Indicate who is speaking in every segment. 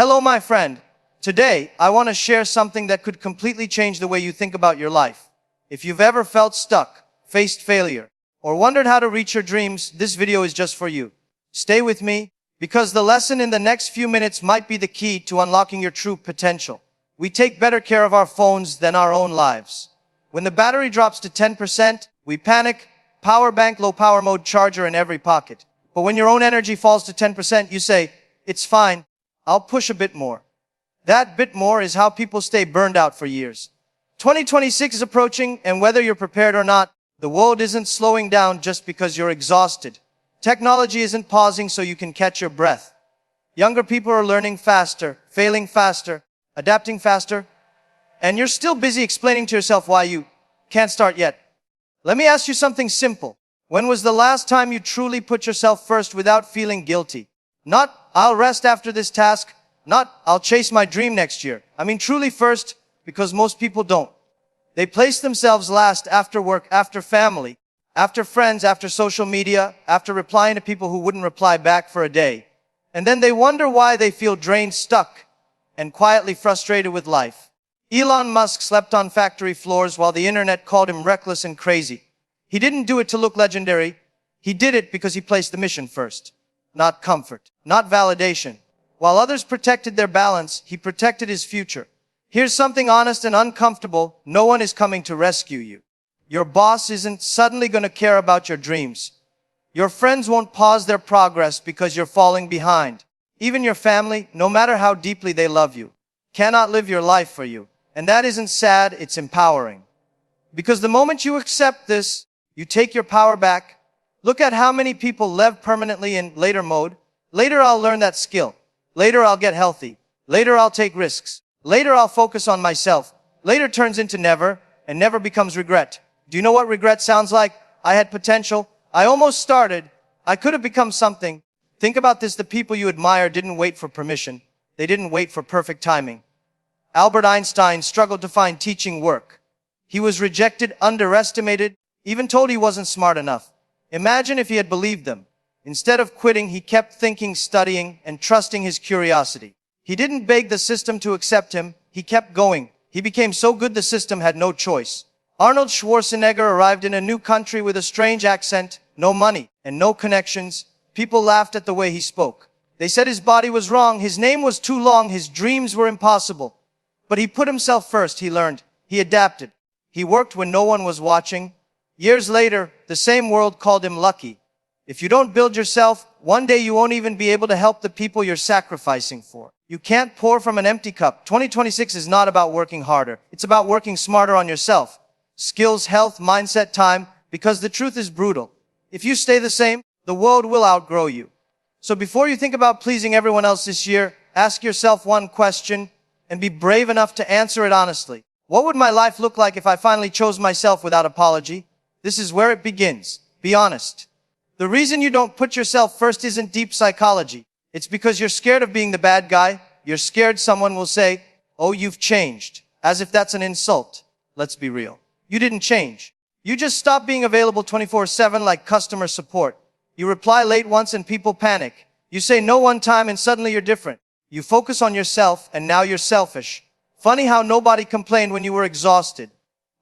Speaker 1: Hello, my friend. Today, I want to share something that could completely change the way you think about your life. If you've ever felt stuck, faced failure, or wondered how to reach your dreams, this video is just for you. Stay with me, because the lesson in the next few minutes might be the key to unlocking your true potential. We take better care of our phones than our own lives. When the battery drops to 10%, we panic, power bank, low power mode, charger in every pocket. But when your own energy falls to 10%, you say, it's fine, I'll push a bit more. That bit more is how people stay burned out for years. 2026 is approaching, and whether you're prepared or not, the world isn't slowing down just because you're exhausted. Technology isn't pausing so you can catch your breath. Younger people are learning faster, failing faster, adapting faster, and you're still busy explaining to yourself why you can't start yet. Let me ask you something simple. When was the last time you truly put yourself first without feeling guilty? Not, I'll rest after this task. Not, I'll chase my dream next year. I mean truly first, because most people don't. They place themselves last after work, after family, after friends, after social media, after replying to people who wouldn't reply back for a day. And then they wonder why they feel drained, stuck, and quietly frustrated with life. Elon Musk slept on factory floors while the internet called him reckless and crazy. He didn't do it to look legendary. He did it because he placed the mission first. Not comfort, not validation. While others protected their balance, he protected his future. Here's something honest and uncomfortable. No one is coming to rescue you. Your boss isn't suddenly going to care about your dreams. Your friends won't pause their progress because you're falling behind. Even your family, no matter how deeply they love you, cannot live your life for you. And that isn't sad, it's empowering. Because the moment you accept this, you take your power back. Look at how many people live permanently in later mode. Later I'll learn that skill. Later I'll get healthy. Later I'll take risks. Later I'll focus on myself. Later turns into never, and never becomes regret. Do you know what regret sounds like? I had potential. I almost started. I could have become something. Think about this. The people you admire didn't wait for permission. They didn't wait for perfect timing. Albert Einstein struggled to find teaching work. He was rejected, underestimated, even told he wasn't smart enough. Imagine if he had believed them. Instead of quitting, he kept thinking, studying, and trusting his curiosity. He didn't beg the system to accept him. He kept going. He became so good the system had no choice. Arnold Schwarzenegger arrived in a new country with a strange accent, no money, and no connections. People laughed at the way he spoke. They said his body was wrong, his name was too long, his dreams were impossible. But he put himself first, he learned, he adapted. He worked when no one was watching. Years later, the same world called him lucky. If you don't build yourself, one day you won't even be able to help the people you're sacrificing for. You can't pour from an empty cup. 2026 is not about working harder. It's about working smarter on yourself. Skills, health, mindset, time, because the truth is brutal. If you stay the same, the world will outgrow you. So before you think about pleasing everyone else this year, ask yourself one question and be brave enough to answer it honestly. What would my life look like if I finally chose myself without apology? This is where it begins. Be honest. The reason you don't put yourself first isn't deep psychology. It's because you're scared of being the bad guy. You're scared someone will say, oh, you've changed. As if that's an insult. Let's be real. You didn't change. You just stopped being available 24/7 like customer support. You reply late once and people panic. You say no one time and suddenly you're different. You focus on yourself and now you're selfish. Funny how nobody complained when you were exhausted.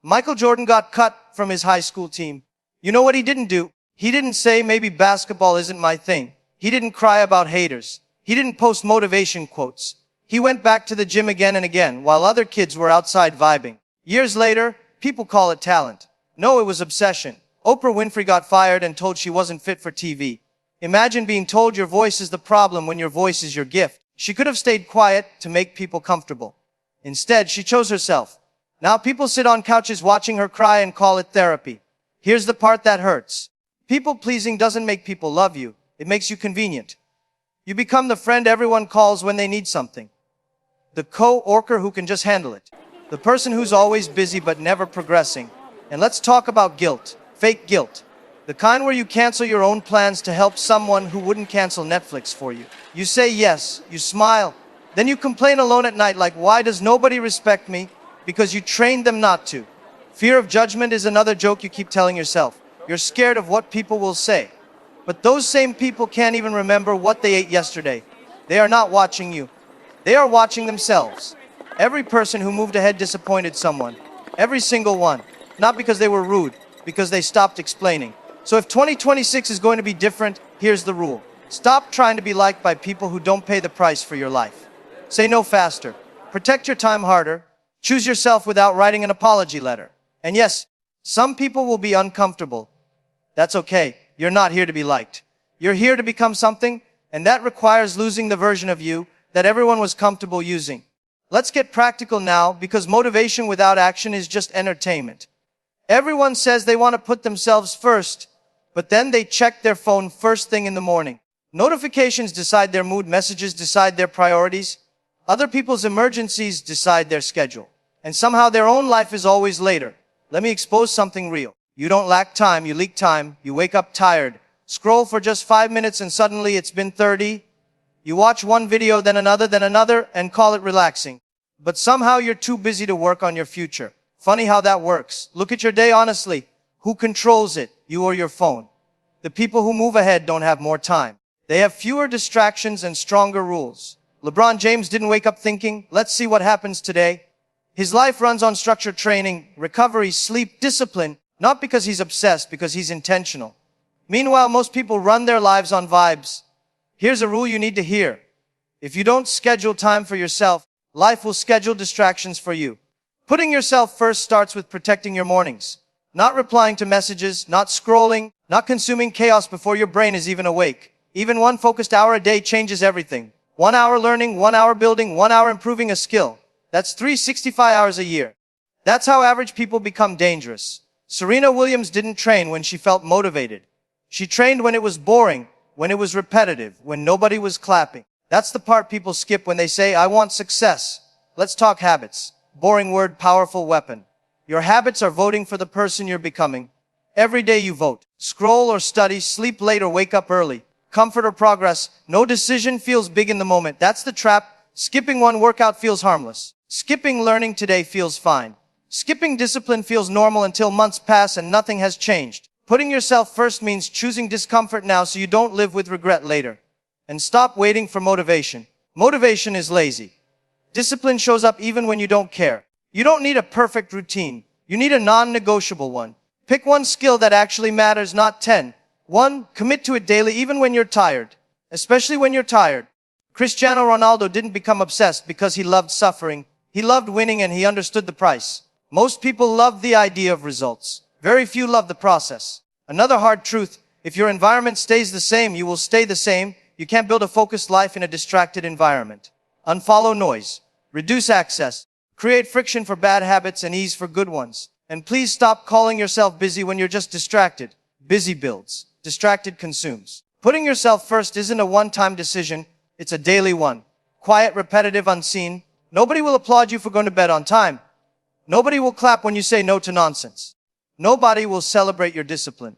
Speaker 1: Michael Jordan got cut from his high school team. You know what he didn't do? He didn't say maybe basketball isn't my thing. He didn't cry about haters. He didn't post motivation quotes. He went back to the gym again and again while other kids were outside vibing. Years later, people call it talent. No, it was obsession. Oprah Winfrey got fired and told she wasn't fit for TV. Imagine being told your voice is the problem when your voice is your gift. She could have stayed quiet to make people comfortable. Instead, she chose herself. Now people sit on couches watching her cry and call it therapy. Here's the part that hurts. People pleasing doesn't make people love you. It makes you convenient. You become the friend everyone calls when they need something. The co-worker who can just handle it. The person who's always busy but never progressing. And let's talk about guilt. Fake guilt. The kind where you cancel your own plans to help someone who wouldn't cancel Netflix for you. You say yes, you smile. Then you complain alone at night like, why does nobody respect me? Because you trained them not to. Fear of judgment is another joke you keep telling yourself. You're scared of what people will say. But those same people can't even remember what they ate yesterday. They are not watching you. They are watching themselves. Every person who moved ahead disappointed someone. Every single one. Not because they were rude, because they stopped explaining. So if 2026 is going to be different, here's the rule. Stop trying to be liked by people who don't pay the price for your life. Say no faster. Protect your time harder. Choose yourself without writing an apology letter. And yes, some people will be uncomfortable. That's okay. You're not here to be liked. You're here to become something, and that requires losing the version of you that everyone was comfortable using. Let's get practical now, because motivation without action is just entertainment. Everyone says they want to put themselves first, but then they check their phone first thing in the morning. Notifications decide their mood, messages decide their priorities, other people's emergencies decide their schedule, and somehow their own life is always later. Let me expose something real. You don't lack time, you leak time. You wake up tired, scroll for just 5 minutes and suddenly it's been 30. You watch one video, then another, and call it relaxing. But somehow you're too busy to work on your future. Funny how that works. Look at your day honestly. Who controls it? You or your phone? The people who move ahead don't have more time. They have fewer distractions and stronger rules. LeBron James didn't wake up thinking, let's see what happens today. His life runs on structured training, recovery, sleep, discipline, not because he's obsessed, because he's intentional. Meanwhile, most people run their lives on vibes. Here's a rule you need to hear. If you don't schedule time for yourself, life will schedule distractions for you. Putting yourself first starts with protecting your mornings. Not replying to messages, not scrolling, not consuming chaos before your brain is even awake. Even one focused hour a day changes everything. 1 hour learning, 1 hour building, 1 hour improving a skill. That's 365 hours a year. That's how average people become dangerous. Serena Williams didn't train when she felt motivated. She trained when it was boring, when it was repetitive, when nobody was clapping. That's the part people skip when they say, I want success. Let's talk habits. Boring word, powerful weapon. Your habits are voting for the person you're becoming. Every day you vote. Scroll or study, sleep late or wake up early. Comfort or progress. No decision feels big in the moment. That's the trap. Skipping one workout feels harmless. Skipping learning today feels fine. Skipping discipline feels normal until months pass and nothing has changed. Putting yourself first means choosing discomfort now so you don't live with regret later. And stop waiting for motivation. Motivation is lazy. Discipline shows up even when you don't care. You don't need a perfect routine. You need a non-negotiable one. Pick one skill that actually matters, not 10. 1. Commit to it daily even when you're tired. Especially when you're tired. Cristiano Ronaldo didn't become obsessed because he loved suffering. He loved winning and he understood the price. Most people love the idea of results. Very few love the process. Another hard truth, if your environment stays the same, you will stay the same. You can't build a focused life in a distracted environment. Unfollow noise. Reduce access. Create friction for bad habits and ease for good ones. And please stop calling yourself busy when you're just distracted. Busy builds. Distracted consumes. Putting yourself first isn't a one-time decision. It's a daily one. Quiet, repetitive, unseen. Nobody will applaud you for going to bed on time. Nobody will clap when you say no to nonsense. Nobody will celebrate your discipline.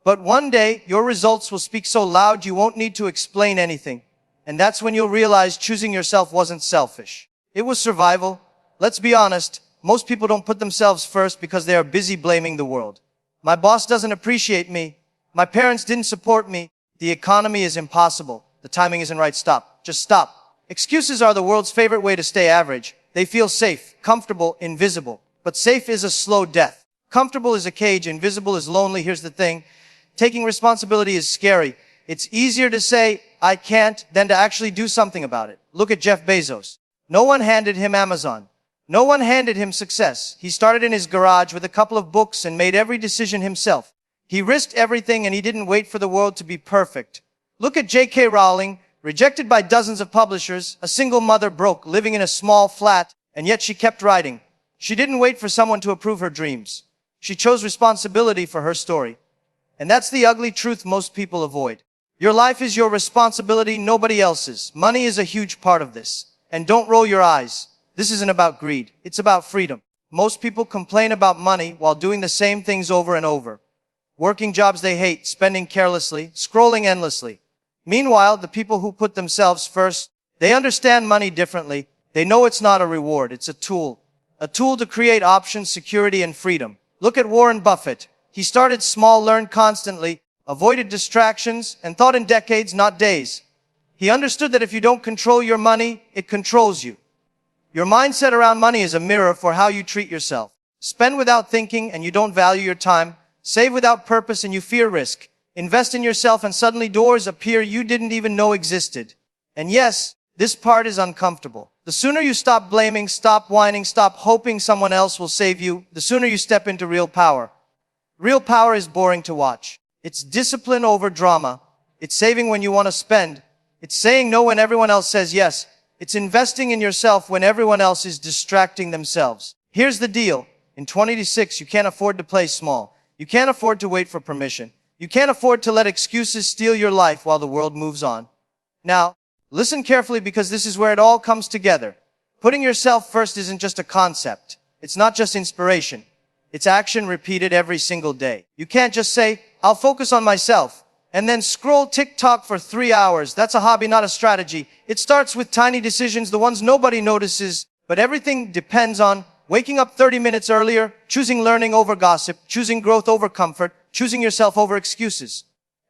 Speaker 1: But one day, your results will speak so loud you won't need to explain anything. And that's when you'll realize choosing yourself wasn't selfish. It was survival. Let's be honest, most people don't put themselves first because they are busy blaming the world. My boss doesn't appreciate me. My parents didn't support me. The economy is impossible. The timing isn't right. Stop. Just stop. Excuses are the world's favorite way to stay average. They feel safe, comfortable, invisible. But safe is a slow death. Comfortable is a cage, invisible is lonely. Here's the thing. Taking responsibility is scary. It's easier to say, I can't, than to actually do something about it. Look at Jeff Bezos. No one handed him Amazon. No one handed him success. He started in his garage with a couple of books and made every decision himself. He risked everything and he didn't wait for the world to be perfect. Look at J.K. Rowling, rejected by dozens of publishers, a single mother broke, living in a small flat, and yet she kept writing. She didn't wait for someone to approve her dreams. She chose responsibility for her story. And that's the ugly truth most people avoid. Your life is your responsibility, nobody else's. Money is a huge part of this. And don't roll your eyes. This isn't about greed. It's about freedom. Most people complain about money while doing the same things over and over. Working jobs they hate, spending carelessly, scrolling endlessly. Meanwhile, the people who put themselves first, they understand money differently. They know it's not a reward, it's a tool. A tool to create options, security, and freedom. Look at Warren Buffett. He started small, learned constantly, avoided distractions, and thought in decades, not days. He understood that if you don't control your money, it controls you. Your mindset around money is a mirror for how you treat yourself. Spend without thinking and you don't value your time. Save without purpose and you fear risk. Invest in yourself and suddenly doors appear you didn't even know existed. And yes, this part is uncomfortable. The sooner you stop blaming, stop whining, stop hoping someone else will save you, the sooner you step into real power. Real power is boring to watch. It's discipline over drama. It's saving when you want to spend. It's saying no when everyone else says yes. It's investing in yourself when everyone else is distracting themselves. Here's the deal. In 2026, you can't afford to play small. You can't afford to wait for permission. You can't afford to let excuses steal your life while the world moves on. Now, listen carefully because this is where it all comes together. Putting yourself first isn't just a concept. It's not just inspiration. It's action repeated every single day. You can't just say, I'll focus on myself, and then scroll TikTok for 3 hours. That's a hobby, not a strategy. It starts with tiny decisions, the ones nobody notices, but everything depends on waking up 30 minutes earlier, choosing learning over gossip, choosing growth over comfort, choosing yourself over excuses.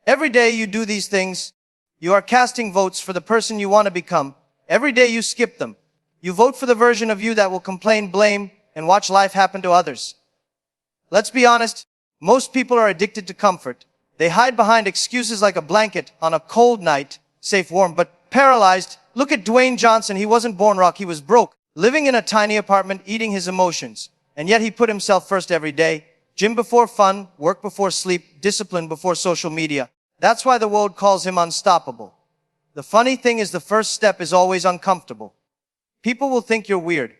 Speaker 1: Every day you do these things, you are casting votes for the person you want to become. Every day you skip them. You vote for the version of you that will complain, blame, and watch life happen to others. Let's be honest, most people are addicted to comfort. They hide behind excuses like a blanket on a cold night, safe, warm, but paralyzed. Look at Dwayne Johnson. He wasn't born rock. He was broke, living in a tiny apartment, eating his emotions. And yet he put himself first every day. Gym before fun, work before sleep, discipline before social media. That's why the world calls him unstoppable. The funny thing is the first step is always uncomfortable. People will think you're weird.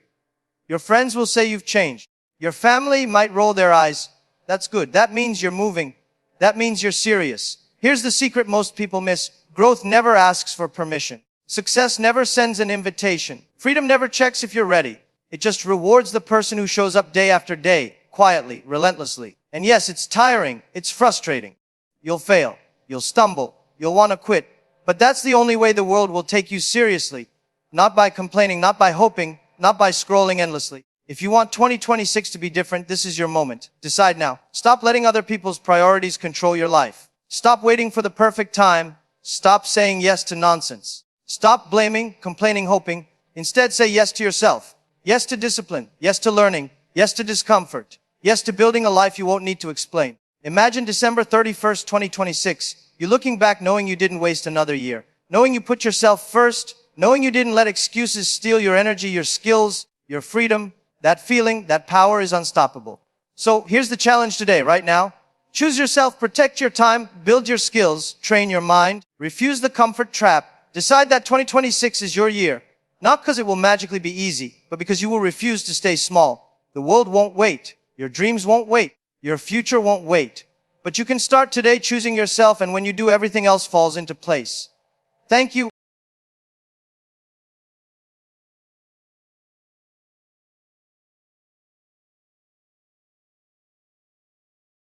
Speaker 1: Your friends will say you've changed. Your family might roll their eyes. That's good. That means you're moving. That means you're serious. Here's the secret most people miss. Growth never asks for permission. Success never sends an invitation. Freedom never checks if you're ready. It just rewards the person who shows up day after day, quietly, relentlessly. And yes, it's tiring. It's frustrating. You'll fail. You'll stumble. You'll want to quit. But that's the only way the world will take you seriously. Not by complaining, not by hoping, not by scrolling endlessly. If you want 2026 to be different, this is your moment. Decide now. Stop letting other people's priorities control your life. Stop waiting for the perfect time. Stop saying yes to nonsense. Stop blaming, complaining, hoping. Instead, say yes to yourself. Yes to discipline. Yes to learning. Yes to discomfort. Yes to building a life you won't need to explain. Imagine December 31st, 2026. You're looking back knowing you didn't waste another year. Knowing you put yourself first. Knowing you didn't let excuses steal your energy, your skills, your freedom. That feeling, that power is unstoppable. So here's the challenge today, right now. Choose yourself, protect your time, build your skills, train your mind, refuse the comfort trap. Decide that 2026 is your year. Not because it will magically be easy, but because you will refuse to stay small. The world won't wait. Your dreams won't wait. Your future won't wait. But you can start today choosing yourself, and when you do, everything else falls into place. Thank you.